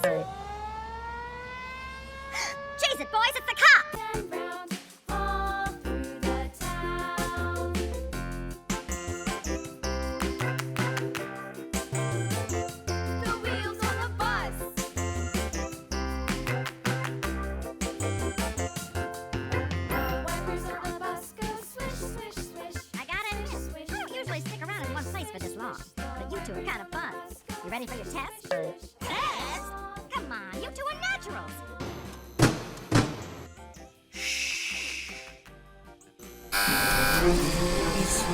Chase it, boys, it's the cop! For this long, but you two are kind of fun. You ready for your test? Test? Come on, you two are naturals.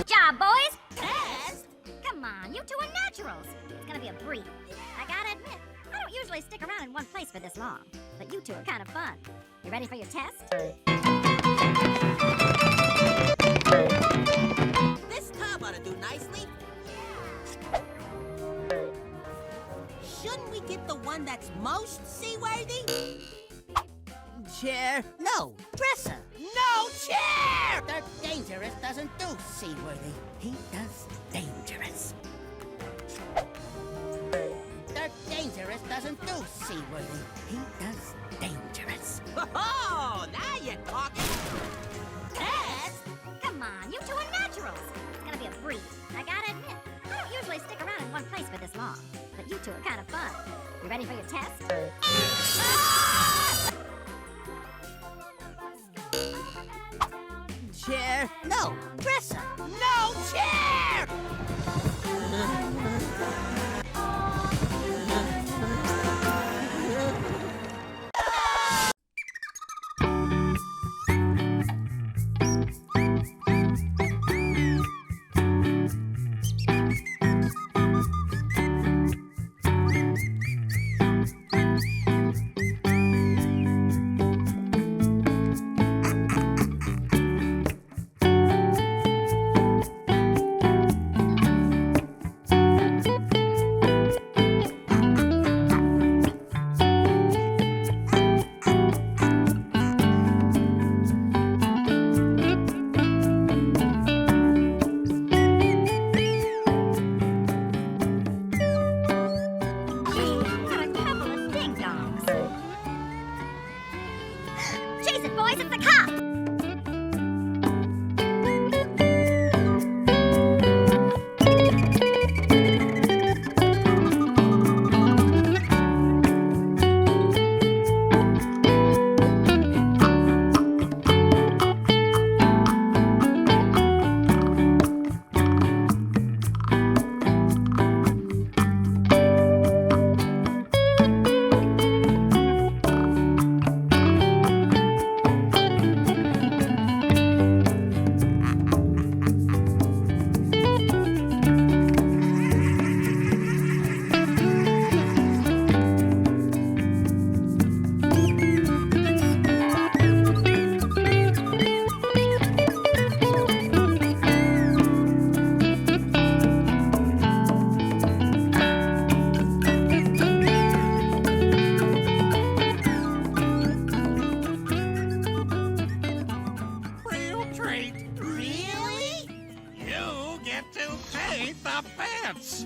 Job, boys. Test? Come on, you two are naturals. It's gonna be a brief. I gotta admit, I don't usually stick around in one place for this long, but you two are kind of fun. You ready for your test? This tub ought to do nicely. Shouldn't we get the one that's most seaworthy? Chair. No, dresser. No, chair! Dirt Dangerous doesn't do seaworthy. He does dangerous. Dirt Dangerous doesn't do seaworthy. He does dangerous. Oh, now you're talking. Test? Come on, you two are naturals. It's gonna be a brief. I gotta admit, I don't usually stick around in one place for this long, but you two are kind of fun. You ready for your test? Chair. No, dresser. No, chair! Chase it, boys, it's the cop! the fence!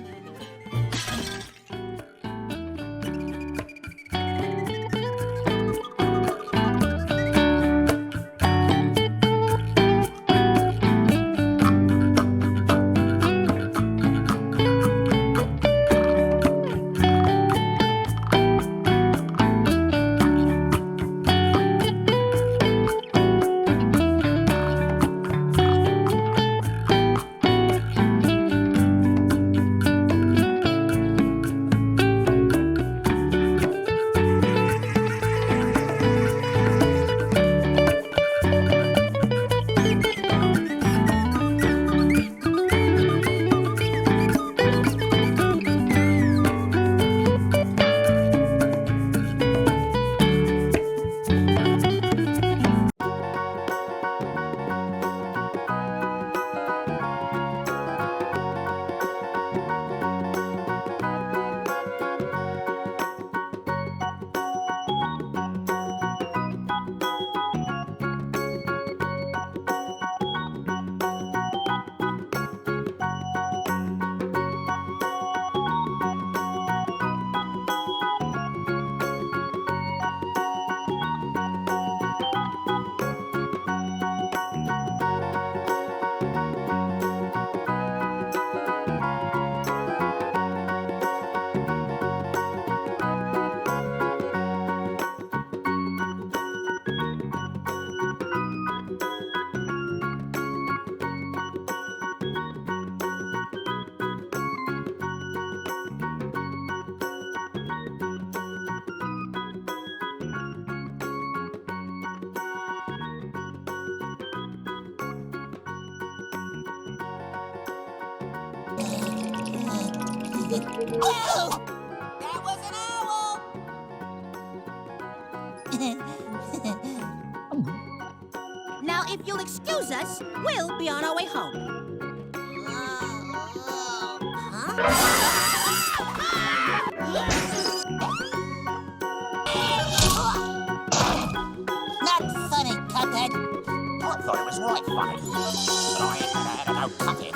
Oh, that was an owl! Now, if you'll excuse us, we'll be on our way home. Not funny, Cuphead. I thought it was right funny. But I ain't had to go cut it.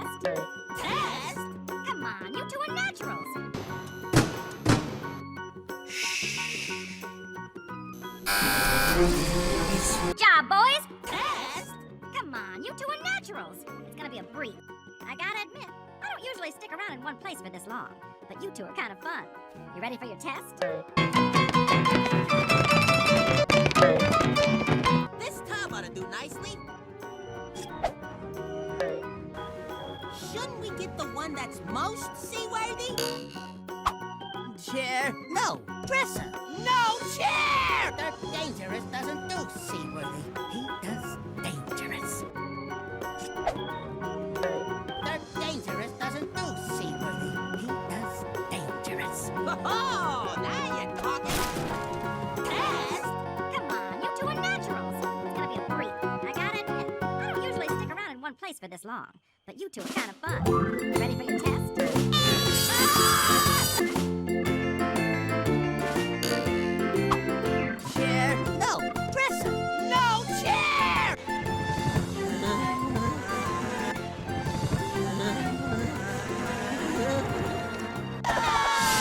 test? Test? Come on, you two are naturals. Job, boys. Test? Come on, you two are naturals. It's gonna be a brief. I gotta admit, I don't usually stick around in one place for this long, but you two are kind of fun. You ready for your test? This tub ought to do nicely. Shouldn't we get the one that's most seaworthy? Chair? No. Dresser? No. Chair! Dirt Dangerous doesn't do seaworthy. He does dangerous. Dirt Dangerous doesn't do seaworthy. He does dangerous. Oh, now you're talking. Test? Come on, you two are naturals. It's gonna be a brief. I gotta admit, I don't usually stick around in one place for this long, but you two are kind of fun. You ready for your test?